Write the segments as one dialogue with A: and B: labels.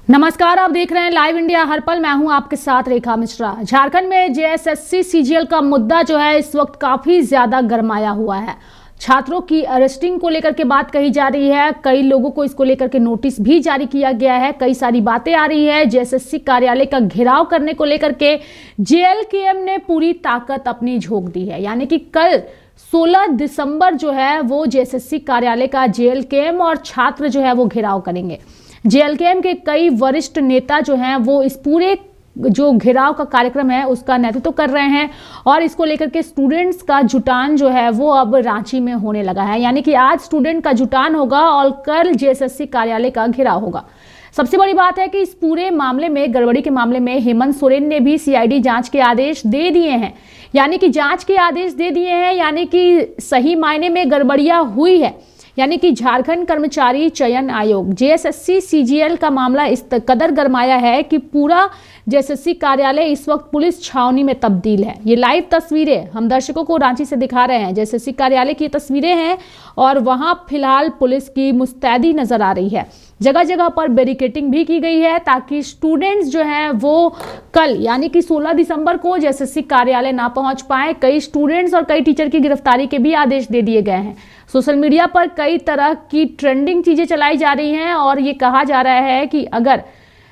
A: नमस्कार, आप देख रहे हैं लाइव इंडिया हर पल। मैं हूं आपके साथ रेखा मिश्रा। झारखंड में जेएसएससी सीजीएल का मुद्दा जो है इस वक्त काफी ज्यादा गरमाया हुआ है। छात्रों की अरेस्टिंग को लेकर के बात कही जा रही है, कई लोगों को इसको लेकर के नोटिस भी जारी किया गया है, कई सारी बातें आ रही है। जेएसएससी कार्यालय का घेराव करने को लेकर के जेएलकेएम ने पूरी ताकत अपनी झोंक दी है। यानी कि कल 16 दिसंबर जो है वो जेएसएससी कार्यालय का जेएलकेएम और छात्र जो है वो घेराव करेंगे। जेएलकेएम के कई वरिष्ठ नेता जो हैं वो इस पूरे जो घेराव का कार्यक्रम है उसका नेतृत्व कर रहे हैं और इसको लेकर के स्टूडेंट्स का जुटान जो है वो अब रांची में होने लगा है। यानी कि आज स्टूडेंट का जुटान होगा और कल जेएसएससी कार्यालय का घेराव होगा। सबसे बड़ी बात है कि इस पूरे मामले में, गड़बड़ी के मामले में, हेमंत सोरेन ने भी सीआईडी जांच के आदेश दे दिए हैं। यानी कि जांच के आदेश दे दिए हैं, यानी कि सही मायने में गड़बड़ियां हुई है। यानी कि झारखंड कर्मचारी चयन आयोग जेएसएससी सीजीएल का मामला इस कदर गरमाया है कि पूरा जेएसएससी कार्यालय इस वक्त पुलिस छावनी में तब्दील है। ये लाइव तस्वीरें हम दर्शकों को रांची से दिखा रहे हैं। जेएसएससी कार्यालय की तस्वीरें हैं और वहां फिलहाल पुलिस की मुस्तैदी नजर आ रही है। जगह जगह पर बैरिकेडिंग भी की गई है ताकि स्टूडेंट्स जो हैं वो कल यानी कि 16 दिसंबर को जेएसएससी कार्यालय ना पहुंच पाए। कई स्टूडेंट्स और कई टीचर की गिरफ्तारी के भी आदेश दे दिए गए हैं। सोशल मीडिया पर कई तरह की ट्रेंडिंग चीजें चलाई जा रही हैं और ये कहा जा रहा है कि अगर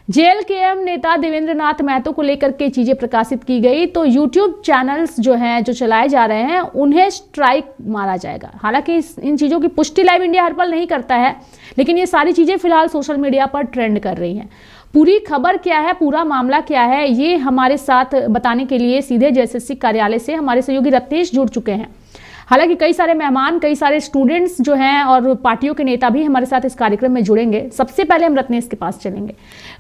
A: जेएलकेएम नेता देवेंद्र नाथ महतो को लेकर के चीजें प्रकाशित की गई तो यूट्यूब चैनल्स जो हैं जो चलाए जा रहे हैं उन्हें स्ट्राइक मारा जाएगा। हालांकि इन चीजों की पुष्टि लाइव इंडिया हर पल नहीं करता है, लेकिन ये सारी चीजें फिलहाल सोशल मीडिया पर ट्रेंड कर रही हैं। पूरी खबर क्या है, पूरा मामला क्या है, ये हमारे साथ बताने के लिए सीधे जेएसएससी कार्यालय से हमारे सहयोगी रत्नेश जुड़ चुके हैं। हालांकि कई सारे मेहमान, कई सारे स्टूडेंट्स जो हैं और पार्टियों के नेता भी हमारे साथ इस कार्यक्रम में जुड़ेंगे। सबसे पहले हम रत्नेश के पास चलेंगे।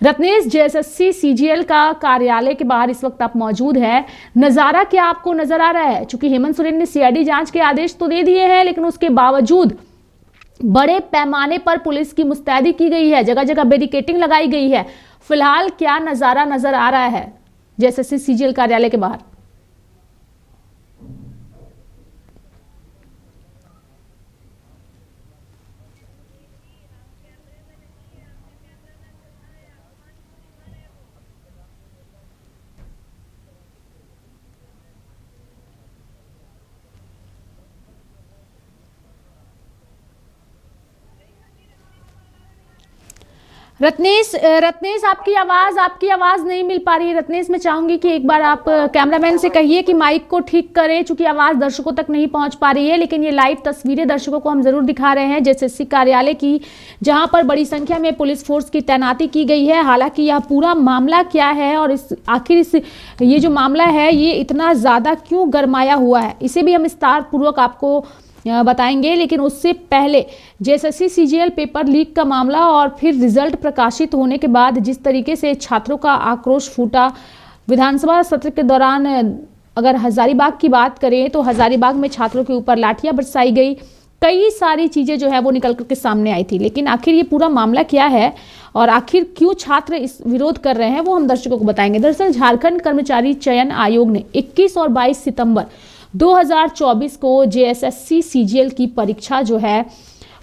A: रत्नेश, जेएसएससी सीजीएल का कार्यालय के बाहर इस वक्त आप मौजूद हैं, नजारा क्या आपको नजर आ रहा है? चूंकि हेमंत सोरेन ने सीआईडी जांच के आदेश तो दे दिए हैं, लेकिन उसके बावजूद बड़े पैमाने पर पुलिस की मुस्तैदी की गई है, जगह जगह बैरिकेडिंग लगाई गई है। फिलहाल क्या नजारा नजर आ रहा है जेएसएससी सीजीएल कार्यालय के बाहर? रत्नेश आपकी आवाज नहीं मिल पा रही है। रत्नेश, मैं चाहूंगी कि एक बार आप कैमरामैन से कहिए कि माइक को ठीक करें, चूंकि आवाज दर्शकों तक नहीं पहुंच पा रही है। लेकिन ये लाइव तस्वीरें दर्शकों को हम जरूर दिखा रहे हैं जेएसएससी कार्यालय की, जहां पर बड़ी संख्या में पुलिस फोर्स की तैनाती की गई है। हालांकि यह पूरा मामला क्या है और ये जो मामला है ये इतना ज्यादा क्यों गरमाया हुआ है, इसे भी हम विस्तार पूर्वक आपको बताएंगे। लेकिन उससे पहले जेएसएससी सीजीएल पेपर लीक का मामला और फिर रिजल्ट प्रकाशित होने के बाद जिस तरीके से छात्रों का आक्रोश फूटा विधानसभा सत्र के दौरान, अगर हजारीबाग की बात करें तो हजारीबाग में छात्रों के ऊपर लाठियां बरसाई गई, कई सारी चीजें जो है वो निकल करके सामने आई थी। लेकिन आखिर ये पूरा मामला क्या है और आखिर क्यों छात्र इस विरोध कर रहे हैं वो हम दर्शकों को बताएंगे। दरअसल झारखंड कर्मचारी चयन आयोग ने 21 और 22 सितंबर 2024 को जेएसएससी सीजीएल की परीक्षा जो है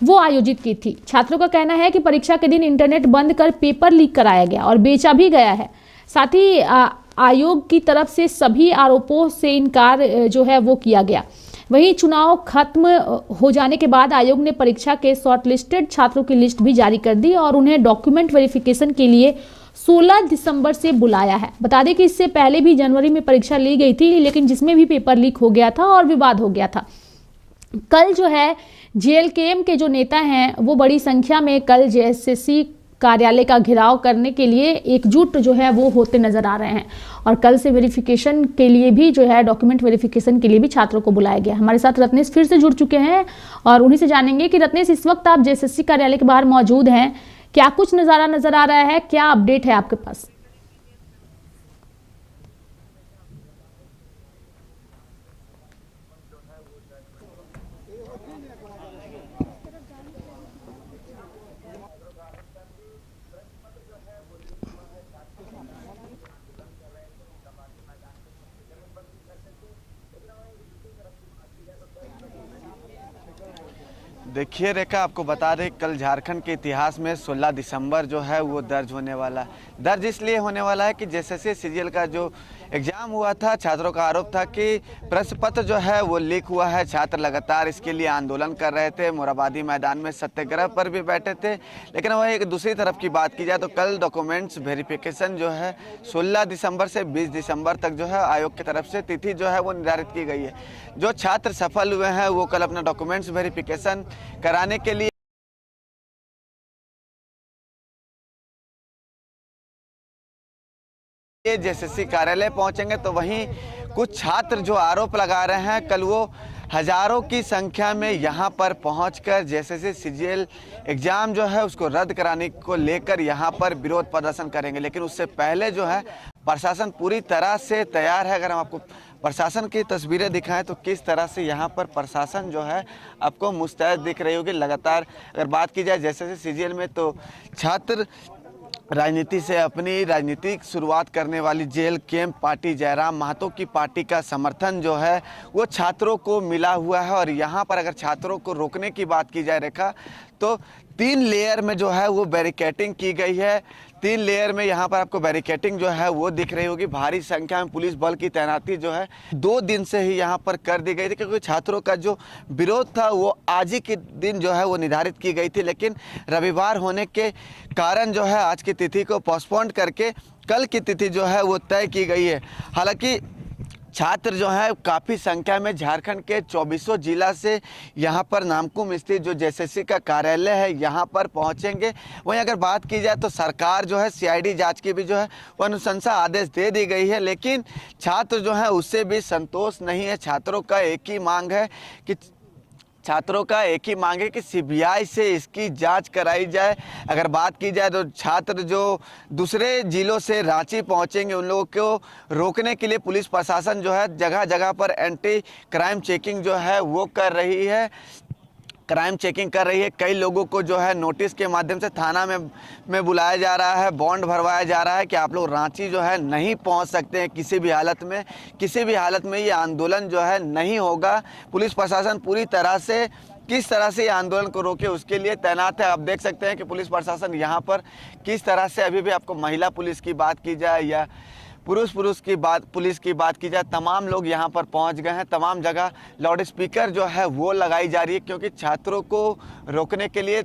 A: वो आयोजित की थी। छात्रों का कहना है कि परीक्षा के दिन इंटरनेट बंद कर पेपर लीक कराया गया और बेचा भी गया है। साथ ही आयोग की तरफ से सभी आरोपों से इनकार जो है वो किया गया। वहीं चुनाव खत्म हो जाने के बाद आयोग ने परीक्षा के शॉर्टलिस्टेड छात्रों की लिस्ट भी जारी कर दी और उन्हें डॉक्यूमेंट वेरिफिकेशन के लिए 16 दिसंबर से बुलाया है। बता दें कि इससे पहले भी जनवरी में परीक्षा ली गई थी, लेकिन जिसमें भी पेपर लीक हो गया था और विवाद हो गया था। कल जो है जेएलकेएम के जो नेता हैं वो बड़ी संख्या में कल जेएसएससी कार्यालय का घेराव करने के लिए एकजुट जो है वो होते नजर आ रहे हैं और कल से वेरिफिकेशन के लिए भी जो है डॉक्यूमेंट वेरिफिकेशन के लिए भी छात्रों को बुलाया गया। हमारे साथ रत्नेश फिर से जुड़ चुके हैं और उन्हीं से जानेंगे कि रत्नेश, इस वक्त आप जेएसएससी कार्यालय के बाहर मौजूद हैं, क्या कुछ नजारा नजर आ रहा है, क्या अपडेट है आपके पास?
B: देखिए रेखा, आपको बता दें कल झारखंड के इतिहास में 16 दिसंबर जो है वो दर्ज होने वाला है। दर्ज इसलिए होने वाला है कि जेएसएससी सीजीएल का जो एग्ज़ाम हुआ था, छात्रों का आरोप था कि प्रश्न पत्र जो है वो लीक हुआ है। छात्र लगातार इसके लिए आंदोलन कर रहे थे, मोरहाबादी मैदान में सत्याग्रह पर भी बैठे थे। लेकिन वही एक दूसरी तरफ की बात की जाए तो कल डॉक्यूमेंट्स वेरिफिकेशन जो है 16 दिसंबर से 20 दिसंबर तक जो है आयोग की तरफ से तिथि जो है वो निर्धारित की गई है। जो छात्र सफल हुए हैं वो कल अपना डॉक्यूमेंट्स वेरिफिकेशन कराने के लिए जेएसएससी कार्यालय पहुंचेंगे। तो वहीं कुछ छात्र जो आरोप लगा रहे हैं, कल वो हजारों की संख्या में यहां पर पहुंचकर जेएसएससी सीजीएल एग्ज़ाम जो है उसको रद्द कराने को लेकर यहां पर विरोध प्रदर्शन करेंगे। लेकिन उससे पहले जो है प्रशासन पूरी तरह से तैयार है। अगर हम आपको प्रशासन की तस्वीरें दिखाएं तो किस तरह से यहाँ पर प्रशासन जो है आपको मुस्तैद दिख रही होगी। लगातार अगर बात की जाए जेएसएससी सीजीएल में तो छात्र राजनीति से अपनी राजनीतिक शुरुआत करने वाली जेल कैंप पार्टी जयराम महतो की पार्टी का समर्थन जो है वो छात्रों को मिला हुआ है। और यहाँ पर अगर छात्रों को रोकने की बात की जाए रेखा, तो 3 लेयर में जो है वो बैरिकेटिंग की गई है। 3 लेयर में यहाँ पर आपको बैरिकेटिंग जो है वो दिख रही होगी। भारी संख्या में पुलिस बल की तैनाती जो है 2 दिन से ही यहाँ पर कर दी गई थी, क्योंकि छात्रों का जो विरोध था वो आज ही के दिन जो है वो निर्धारित की गई थी। लेकिन रविवार होने के कारण जो है आज की तिथि को पोस्टपोन करके कल की तिथि जो है वो तय की गई है। हालांकि छात्र जो है काफ़ी संख्या में झारखंड के 24 जिला से यहाँ पर नामकुम स्थित जो जेएसएससी का कार्यालय है यहाँ पर पहुँचेंगे। वहीं अगर बात की जाए तो सरकार जो है सीआईडी जांच की भी जो है वो अनुशंसा आदेश दे दी गई है। लेकिन छात्र जो है उससे भी संतोष नहीं है। छात्रों का एक ही मांग है कि सीबीआई से इसकी जांच कराई जाए। अगर बात की जाए तो छात्र जो दूसरे जिलों से रांची पहुंचेंगे उन लोगों को रोकने के लिए पुलिस प्रशासन जो है जगह जगह पर एंटी क्राइम चेकिंग जो है वो कर रही है। कई लोगों को जो है नोटिस के माध्यम से थाना में बुलाया जा रहा है, बॉन्ड भरवाया जा रहा है कि आप लोग रांची जो है नहीं पहुंच सकते हैं किसी भी हालत में ये आंदोलन जो है नहीं होगा। पुलिस प्रशासन पूरी तरह से किस तरह से ये आंदोलन को रोके उसके लिए तैनात है। आप देख सकते हैं कि पुलिस प्रशासन यहाँ पर किस तरह से, अभी भी आपको महिला पुलिस की बात की जाए या पुलिस की बात की जाए, तमाम लोग यहाँ पर पहुँच गए हैं। तमाम जगह लाउड स्पीकर जो है वो लगाई जा रही है, क्योंकि छात्रों को रोकने के लिए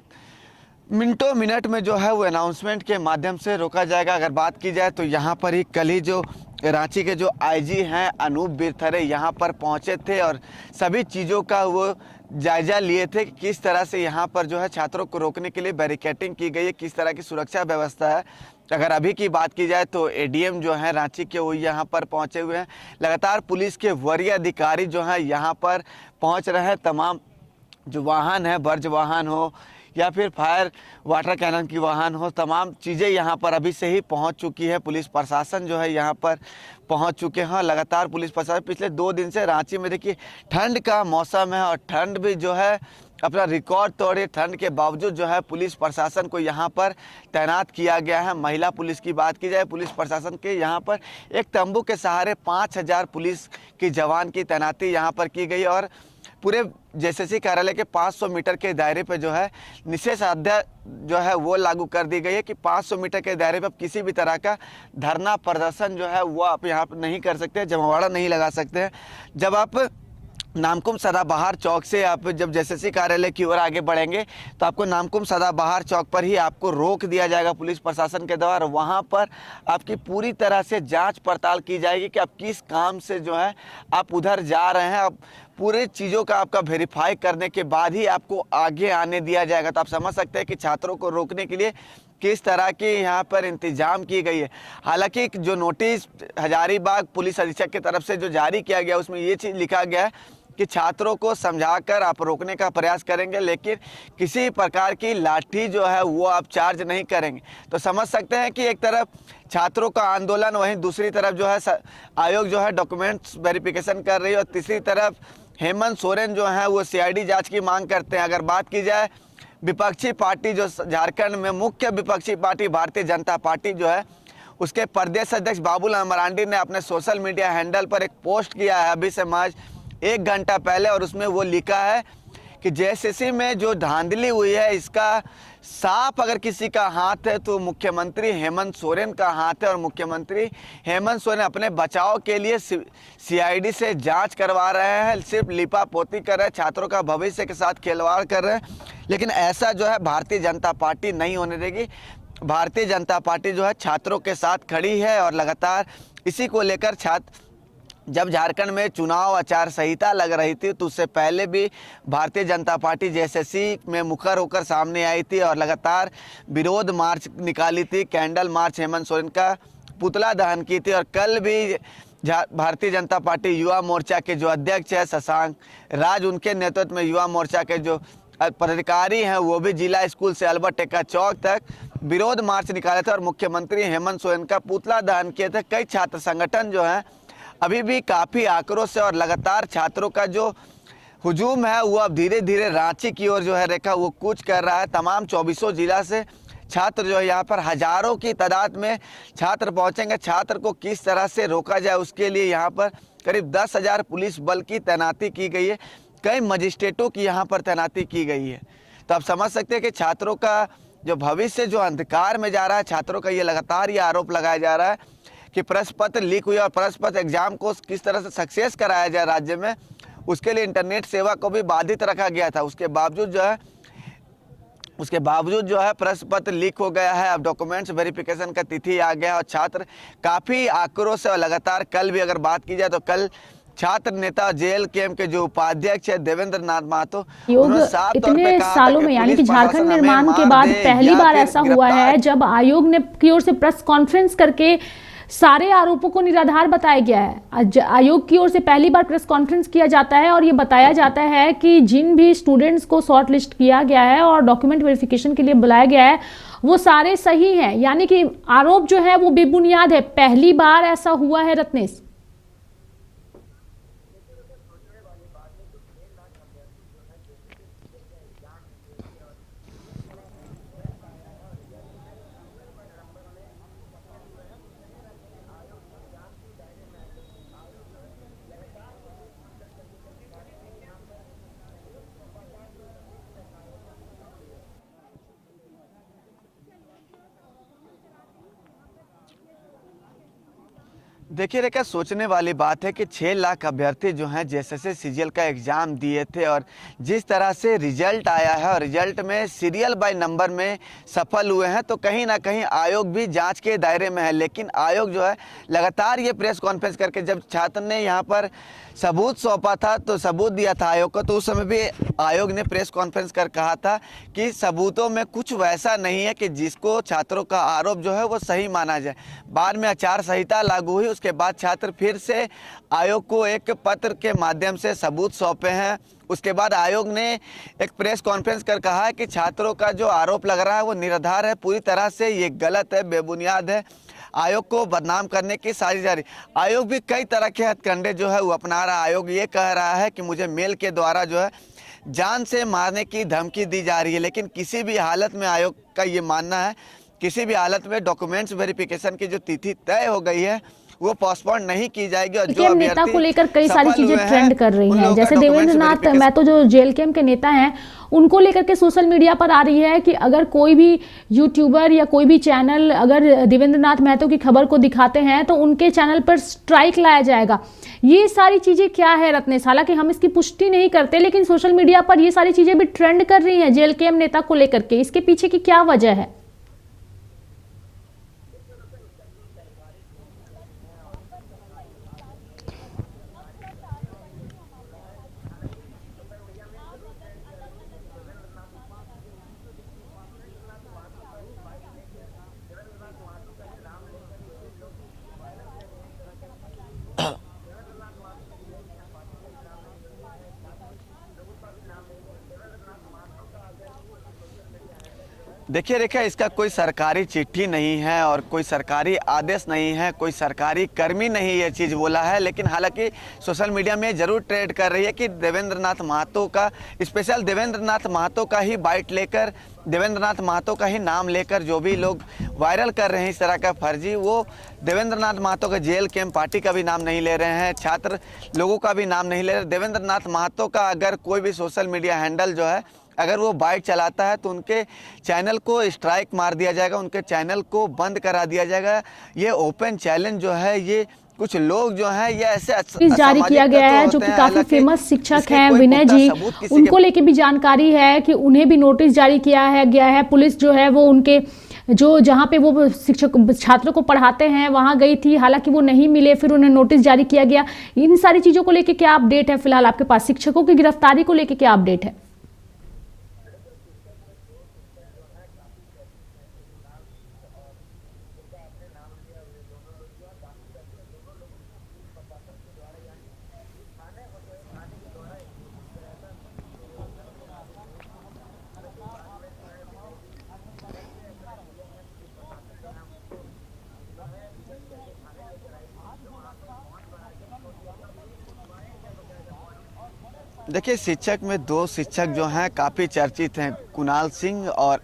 B: मिनटों मिनट में जो है वो अनाउंसमेंट के माध्यम से रोका जाएगा। अगर बात की जाए तो यहाँ पर ही कल ही जो रांची के जो आईजी हैं अनूप बिरथरे यहाँ पर पहुँचे थे और सभी चीज़ों का वो जायजा लिए थे कि किस तरह से यहाँ पर जो है छात्रों को रोकने के लिए बैरिकेटिंग की गई है, किस तरह की सुरक्षा व्यवस्था है। अगर अभी की बात की जाए तो एडीएम जो है रांची के वो यहाँ पर पहुँचे हुए हैं। लगातार पुलिस के वरीय अधिकारी जो हैं यहाँ पर पहुँच रहे हैं। तमाम जो वाहन है, वर्ज्य वाहन हो या फिर फायर वाटर कैनन की वाहन हो, तमाम चीज़ें यहाँ पर अभी से ही पहुँच चुकी है। पुलिस प्रशासन जो है यहाँ पर पहुँच चुके हैं। लगातार पुलिस प्रशासन पिछले 2 दिन से रांची में, देखिए ठंड का मौसम है और ठंड भी जो है अपना रिकॉर्ड तोड़े। ठंड के बावजूद जो है पुलिस प्रशासन को यहाँ पर तैनात किया गया है। महिला पुलिस की बात की जाए, पुलिस प्रशासन के यहाँ पर एक तंबू के सहारे 5000 पुलिस की जवान की तैनाती यहाँ पर की गई और पूरे जेएसएससी कार्यालय के 500 मीटर के दायरे पे जो है निषेधाज्ञा जो है वो लागू कर दी गई है कि 500 मीटर के दायरे पे आप किसी भी तरह का धरना प्रदर्शन जो है वो आप यहाँ पर नहीं कर सकते, जमावड़ा नहीं लगा सकते हैं। जब आप नामकुम सदाबहार चौक से आप जब जेएसएससी कार्यालय की ओर आगे बढ़ेंगे तो आपको नामकुम सदाबहार चौक पर ही आपको रोक दिया जाएगा पुलिस प्रशासन के द्वारा। वहाँ पर आपकी पूरी तरह से जांच पड़ताल की जाएगी कि आप किस काम से जो है आप उधर जा रहे हैं। आप पूरे चीज़ों का आपका वेरीफाई करने के बाद ही आपको आगे आने दिया जाएगा। तो आप समझ सकते हैं कि छात्रों को रोकने के लिए किस तरह की यहाँ पर इंतजाम की गई है। हालांकि जो नोटिस हजारीबाग पुलिस अधीक्षक की तरफ से जो जारी किया गया उसमें ये चीज़ लिखा गया है कि छात्रों को समझाकर आप रोकने का प्रयास करेंगे, लेकिन किसी प्रकार की लाठी जो है वो आप चार्ज नहीं करेंगे। तो समझ सकते हैं कि एक तरफ छात्रों का आंदोलन, वहीं दूसरी तरफ जो है आयोग जो है डॉक्यूमेंट्स वेरिफिकेशन कर रही है और तीसरी तरफ हेमंत सोरेन जो है वो सीआईडी जांच की मांग करते हैं। अगर बात की जाए विपक्षी पार्टी, जो झारखंड में मुख्य विपक्षी पार्टी भारतीय जनता पार्टी जो है, उसके प्रदेश अध्यक्ष बाबूलाल मरांडी ने अपने सोशल मीडिया हैंडल पर एक पोस्ट किया है अभी से महज 1 घंटा पहले और उसमें वो लिखा है कि जेएसएससी में जो धांधली हुई है इसका साफ अगर किसी का हाथ है तो मुख्यमंत्री हेमंत सोरेन का हाथ है। और मुख्यमंत्री हेमंत सोरेन अपने बचाव के लिए सीआईडी से जांच करवा रहे हैं, सिर्फ लिपापोती कर रहे हैं, छात्रों का भविष्य के साथ खिलवाड़ कर रहे हैं। लेकिन ऐसा जो है भारतीय जनता पार्टी नहीं होने देगी। भारतीय जनता पार्टी जो है छात्रों के साथ खड़ी है और लगातार इसी को लेकर जब झारखंड में चुनाव आचार संहिता लग रही थी तो उससे पहले भी भारतीय जनता पार्टी जेएसएससी में मुखर होकर सामने आई थी और लगातार विरोध मार्च निकाली थी, कैंडल मार्च, हेमंत सोरेन का पुतला दहन की थी। और कल भी भारतीय जनता पार्टी युवा मोर्चा के जो अध्यक्ष है शशांक राज, उनके नेतृत्व में युवा मोर्चा के जो पदाधिकारी हैं वो भी जिला स्कूल से अल्बर्ट एक्का चौक तक विरोध मार्च निकाले थे और मुख्यमंत्री हेमंत सोरेन का पुतला दहन किए थे। कई छात्र संगठन जो हैं अभी भी काफ़ी आक्रोश है और लगातार छात्रों का जो हुजूम है वो अब धीरे धीरे रांची की ओर जो है रेखा वो कूच कर रहा है। तमाम 24 जिला से छात्र जो है यहाँ पर हजारों की तादाद में छात्र पहुँचेंगे। छात्र को किस तरह से रोका जाए उसके लिए यहाँ पर करीब 10,000 पुलिस बल की तैनाती की गई है, कई मजिस्ट्रेटों की यहाँ पर तैनाती की गई है। तो आप समझ सकते हैं कि छात्रों का जो भविष्य जो अंधकार में जा रहा है, छात्रों का ये लगातार ये आरोप लगाया जा रहा है कि प्रश्न पत्र लीक हुई और प्रश्न पत्र एग्जाम को किस तरह से सक्सेस कराया जाए राज्य में, उसके लिए इंटरनेट सेवा को भी बाधित रखा गया था। उसके बावजूद जो है प्रश्न पत्र लीक हो गया है। अब डॉक्यूमेंट्स वेरिफिकेशन का तिथि आ गया और छात्र काफ़ी आक्रोश है। और लगातार कल भी अगर बात की जाए तो कल छात्र नेता जेएलकेएम के जो उपाध्यक्ष है देवेंद्र नाथ महतो, उन्होंने साफ तौर पे
A: इतने
B: कहा
A: सालों में यानी कि झारखंड निर्माण के बाद पहली बार ऐसा हुआ है जब आयोग ने की ओर से प्रेस कॉन्फ्रेंस करके सारे आरोपों को निराधार बताया गया है। आयोग की ओर से पहली बार प्रेस कॉन्फ्रेंस किया जाता है और ये बताया जाता है कि जिन भी स्टूडेंट्स को शॉर्ट लिस्ट किया गया है और डॉक्यूमेंट वेरिफिकेशन के लिए बुलाया गया है वो सारे सही हैं, यानी कि आरोप जो है वो बेबुनियाद है। पहली बार ऐसा हुआ है रत्नेश।
B: देखिए रेखा, सोचने वाली बात है कि 6 लाख अभ्यर्थी जो हैं जेएसएससी सीजीएल का एग्ज़ाम दिए थे और जिस तरह से रिजल्ट आया है और रिजल्ट में सीरियल बाय नंबर में सफल हुए हैं तो कहीं ना कहीं आयोग भी जांच के दायरे में है। लेकिन आयोग जो है लगातार ये प्रेस कॉन्फ्रेंस करके, जब छात्र ने यहाँ पर सबूत सौंपा था तो सबूत दिया था आयोग को, तो उस समय भी आयोग ने प्रेस कॉन्फ्रेंस कर कहा था कि सबूतों में कुछ वैसा नहीं है कि जिसको छात्रों का आरोप जो है वो सही माना जाए। बाद में आचार संहिता लागू हुई, उसके बाद छात्र फिर से आयोग को एक पत्र के माध्यम से सबूत सौंपे हैं। उसके बाद आयोग ने एक प्रेस कॉन्फ्रेंस कर कहा है कि छात्रों का जो आरोप लग रहा है वो निराधार है, पूरी तरह से ये गलत है, बेबुनियाद है। आयोग को बदनाम करने की साजिश जारी। आयोग भी कई तरह के हथकंडे जो है वो अपना रहा है। आयोग ये कह रहा है कि मुझे मेल के द्वारा जो है जान से मारने की धमकी दी जा रही है, लेकिन किसी भी हालत में आयोग का ये मानना है किसी भी हालत में डॉक्यूमेंट्स वेरिफिकेशन की जो तिथि तय हो गई है वो पोस्टपोन नहीं की जाएगी। और जो
A: नेता को लेकर कई सारी चीजें ट्रेंड कर रही हैं, जैसे देवेंद्र नाथ महतो जो जेएलकेएम के नेता हैं उनको लेकर के सोशल मीडिया पर आ रही है कि अगर कोई भी यूट्यूबर या कोई भी चैनल अगर देवेंद्र नाथ महतो की खबर को दिखाते हैं तो उनके चैनल पर स्ट्राइक लाया जाएगा। ये सारी चीजें क्या है रत्नेश? हालांकि हम इसकी पुष्टि नहीं करते, लेकिन सोशल मीडिया पर ये सारी चीजें भी ट्रेंड कर रही हैं जेएलकेएम नेता को लेकर के। इसके पीछे की क्या वजह है?
B: देखिए रेखा, इसका कोई सरकारी चिट्ठी नहीं है और कोई सरकारी आदेश नहीं है, कोई सरकारी कर्मी नहीं ये चीज़ बोला है। लेकिन हालांकि सोशल मीडिया में ज़रूर ट्रेंड कर रही है कि देवेंद्र नाथ महतो का, स्पेशल देवेंद्र नाथ महतो का ही बाइट लेकर, देवेंद्र नाथ महतो का ही नाम लेकर जो भी लोग वायरल कर रहे हैं इस तरह का फर्जी, वो देवेंद्र नाथ महतो का जेल कैंप पार्टी का भी नाम नहीं ले रहे हैं, छात्र लोगों का भी नाम नहीं ले रहे। देवेंद्र नाथ महतो का अगर कोई भी सोशल मीडिया हैंडल जो है अगर वो बाइट चलाता है तो उनके चैनल को स्ट्राइक मार दिया जाएगा, उनके चैनल को बंद करा दिया जाएगा। ये ओपन चैलेंज जो है, ये कुछ लोग जो हैं ये ऐसे
A: जारी किया गया है, जो कि काफी फेमस शिक्षक हैं विनय जी, उनको लेके भी जानकारी है कि उन्हें भी नोटिस जारी किया है गया है। पुलिस जो है वो उनके जो जहाँ पे वो शिक्षक छात्रों को पढ़ाते हैं वहां गई थी, हालांकि वो नहीं मिले, फिर उन्हें नोटिस जारी किया गया। इन सारी चीजों को लेके क्या अपडेट है फिलहाल आपके पास? शिक्षकों की गिरफ्तारी को लेके क्या अपडेट है?
B: देखिए, शिक्षक में दो शिक्षक जो हैं काफ़ी चर्चित हैं, कुणाल सिंह और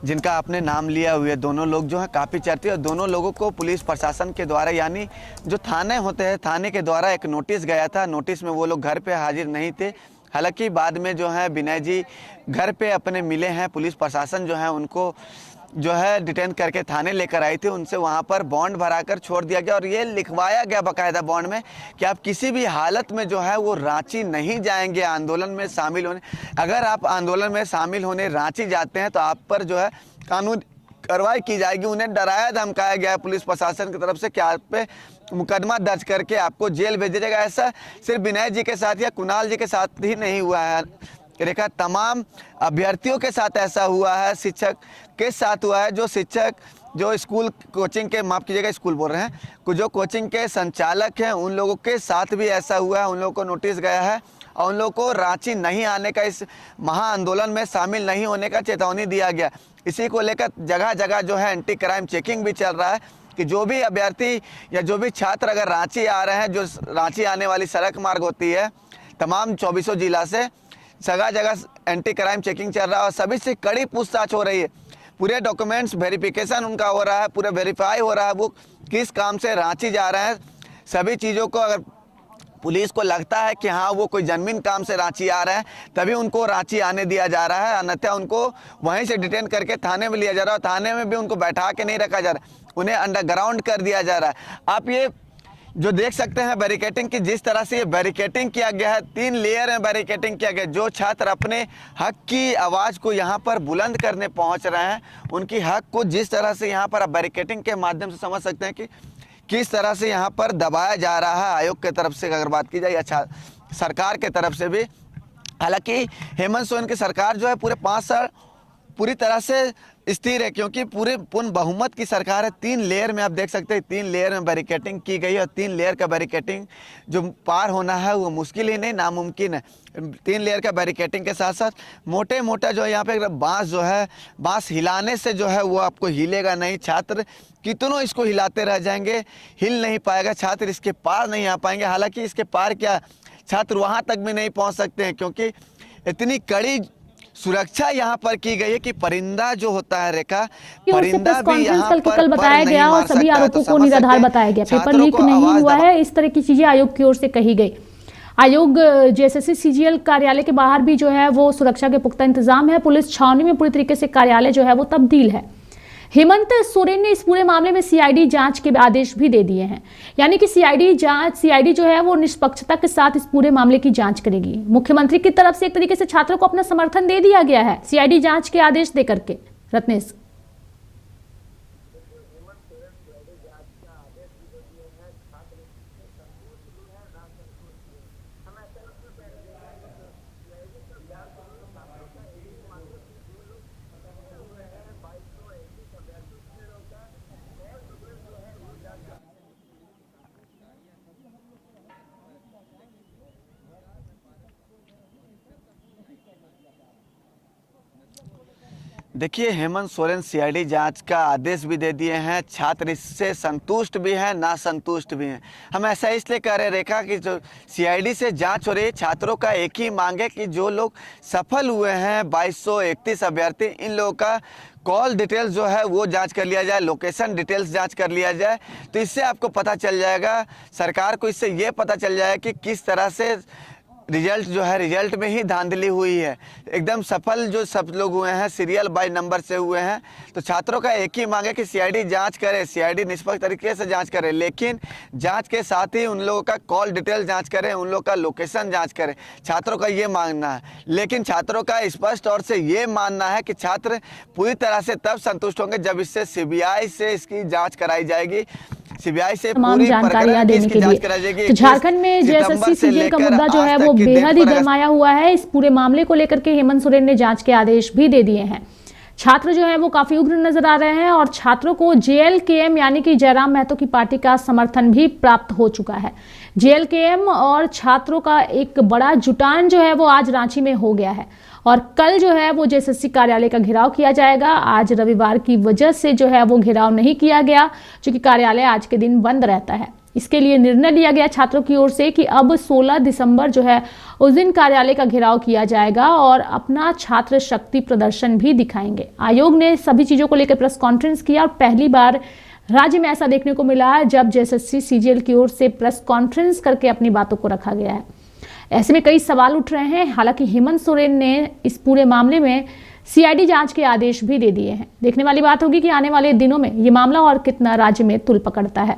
B: जिनका आपने नाम लिया हुआ है, दोनों लोग जो हैं काफ़ी चर्चित, और दोनों लोगों को पुलिस प्रशासन के द्वारा, यानी जो थाने होते हैं, थाने के द्वारा एक नोटिस गया था। नोटिस में वो लोग घर पे हाजिर नहीं थे। हालांकि बाद में जो है विनय जी घर पे अपने मिले हैं, पुलिस प्रशासन जो है उनको जो है डिटेन करके थाने लेकर आई थी, उनसे वहाँ पर बॉन्ड भराकर छोड़ दिया गया और ये लिखवाया गया बाकायदा बॉन्ड में कि आप किसी भी हालत में जो है वो रांची नहीं जाएंगे आंदोलन में शामिल होने। अगर आप आंदोलन में शामिल होने रांची जाते हैं तो आप पर जो है कानून कार्रवाई की जाएगी। उन्हें डराया धमकाया गया है पुलिस प्रशासन की तरफ से कि आप पे मुकदमा दर्ज करके आपको जेल भेजा जाएगा। ऐसा सिर्फ विनय जी के साथ या कुणाल जी के साथ ही नहीं हुआ है रेखा, तमाम अभ्यर्थियों के साथ ऐसा हुआ है, शिक्षक के साथ हुआ है। जो शिक्षक जो स्कूल कोचिंग के, माफ़ कीजिएगा स्कूल बोल रहे हैं, जो कोचिंग के संचालक हैं उन लोगों के साथ भी ऐसा हुआ है। उन लोगों को नोटिस गया है और उन लोगों को रांची नहीं आने का, इस महाआंदोलन में शामिल नहीं होने का चेतावनी दिया गया। इसी को लेकर जगह जगह जो है एंटी क्राइम चेकिंग भी चल रहा है कि जो भी अभ्यर्थी या जो भी छात्र अगर रांची आ रहे हैं, जो रांची आने वाली सड़क मार्ग होती है तमाम 24 जिला से, जगह जगह एंटी क्राइम चेकिंग चल रहा है और सभी से कड़ी पूछताछ हो रही है। पूरे डॉक्यूमेंट्स वेरिफिकेशन उनका हो रहा है, पूरा वेरीफाई हो रहा है वो किस काम से रांची जा रहे हैं। सभी चीज़ों को अगर पुलिस को लगता है कि हाँ वो कोई जनमिन काम से रांची आ रहे हैं, तभी उनको रांची आने दिया जा रहा है, अन्यथा उनको वहीं से डिटेन करके थाने में लिया जा रहा है। थाने में भी उनको बैठा के नहीं रखा जा रहा, उन्हें अंडरग्राउंड कर दिया जा रहा है। आप ये जो देख सकते हैं बैरिकेटिंग की, जिस तरह से ये बैरिकेटिंग किया गया है, 3 लेयर में बैरिकेटिंग किया गया। जो छात्र अपने हक की आवाज़ को यहाँ पर बुलंद करने पहुँच रहे हैं, उनकी हक को जिस तरह से यहाँ पर आप बैरिकेटिंग के माध्यम से समझ सकते हैं कि किस तरह से यहाँ पर दबाया जा रहा है। आयोग की तरफ से अगर बात की जाए या सरकार के तरफ से भी, हालांकि हेमंत सोरेन की सरकार जो है पूरे 5 साल पूरी तरह से स्थिर है, क्योंकि पूरे पूर्ण बहुमत की सरकार है। 3 लेयर में आप देख सकते हैं, 3 लेयर में बैरिकेटिंग की गई है और 3 लेयर का बैरिकेटिंग जो पार होना है वो मुश्किल ही नहीं, नामुमकिन है। 3 लेयर का बैरिकेटिंग के साथ साथ मोटे मोटा जो है यहाँ पे बांस जो है, बांस हिलाने से जो है वो आपको हिलेगा नहीं। छात्र कितनों इसको हिलाते रह जाएंगे, हिल नहीं पाएगा, छात्र इसके पार नहीं आ पाएंगे। हालांकि इसके पार क्या, छात्र वहाँ तक भी नहीं पहुँच सकते हैं, क्योंकि इतनी कड़ी सुरक्षा यहाँ पर की गई है कि परिंदा जो होता है रेखा, परिंदा भी यहाँ पर
A: कल बताया गया और सभी आरोपों को निराधार बताया गया, पेपर लीक नहीं हुआ है, इस तरह की चीजें आयोग की ओर से कही गई। आयोग जेएसएससी सीजीएल कार्यालय के बाहर भी जो है वो सुरक्षा के पुख्ता इंतजाम है, पुलिस छावनी में पूरी तरीके से कार्यालय जो है वो तब्दील है। हेमंत सोरेन ने इस पूरे मामले में सीआईडी जांच के आदेश भी दे दिए हैं, यानी कि सीआईडी जो है वो निष्पक्षता के साथ इस पूरे मामले की जांच करेगी। मुख्यमंत्री की तरफ से एक तरीके से छात्रों को अपना समर्थन दे दिया गया है सीआईडी जांच के आदेश दे करके। रत्नेश,
B: देखिए, हेमंत सोरेन सीआईडी जांच का आदेश भी दे दिए हैं। छात्र इससे संतुष्ट भी हैं, ना संतुष्ट भी हैं। हम ऐसा इसलिए कह रहे हैं रेखा कि जो सीआईडी से जांच हो रही है, छात्रों का एक ही मांग है कि जो लोग सफल हुए हैं 2231 अभ्यर्थी, इन लोगों का कॉल डिटेल्स जो है वो जांच कर लिया जाए, लोकेशन डिटेल्स जांच कर लिया जाए। तो इससे आपको पता चल जाएगा, सरकार को इससे ये पता चल जाएगा कि किस तरह से रिजल्ट जो है, रिजल्ट में ही धांधली हुई है। एकदम सफल जो सब लोग हुए हैं सीरियल बाय नंबर से हुए हैं। तो छात्रों का एक ही मांग है कि सीआईडी जांच करे, सीआईडी निष्पक्ष तरीके से जांच करे, लेकिन जांच के साथ ही उन लोगों का कॉल डिटेल जांच करें, उन लोगों का लोकेशन जांच करें। छात्रों का ये मांगना है, लेकिन छात्रों का स्पष्ट तौर से ये मानना है कि छात्र पूरी तरह से तब संतुष्ट होंगे जब इससे सीबीआई से इसकी जांच कराई जाएगी, सीबीआई से
A: तमाम जानकारियां देने के लिए। तो झारखंड में जेएसएससी सीजीएल का मुद्दा जो है वो बेहद ही गरमाया हुआ है। इस पूरे मामले को लेकर के हेमंत सोरेन ने जांच के आदेश भी दे दिए हैं। छात्र जो है वो काफी उग्र नजर आ रहे हैं और छात्रों को जेएलकेएम यानी कि जयराम महतो की पार्टी का समर्थन भी प्राप्त हो चुका है। जेएलकेएम और छात्रों का एक बड़ा जुटान जो है वो आज रांची में हो गया है और कल जो है वो जेएसएससी कार्यालय का घेराव किया जाएगा। आज रविवार की वजह से जो है वो घेराव नहीं किया गया, क्योंकि कार्यालय आज के दिन बंद रहता है। इसके लिए निर्णय लिया गया छात्रों की ओर से कि अब 16 दिसंबर जो है उस दिन कार्यालय का घेराव किया जाएगा और अपना छात्र शक्ति प्रदर्शन भी दिखाएंगे। आयोग ने सभी चीजों को लेकर प्रेस कॉन्फ्रेंस किया और पहली बार राज्य में ऐसा देखने को मिला है जब जेएसएससी सीजीएल की ओर से प्रेस कॉन्फ्रेंस करके अपनी बातों को रखा गया है। ऐसे में कई सवाल उठ रहे हैं। हालांकि हेमंत सोरेन ने इस पूरे मामले में सीआईडी जांच के आदेश भी दे दिए हैं। देखने वाली बात होगी कि आने वाले दिनों में ये मामला और कितना राज्य में तुल पकड़ता है।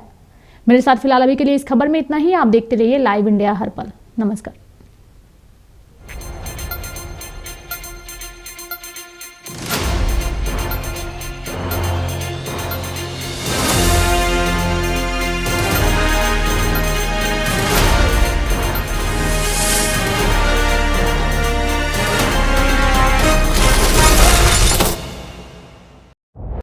A: मेरे साथ फिलहाल अभी के लिए इस खबर में इतना ही। आप देखते रहिए लाइव इंडिया हर पल। नमस्कार।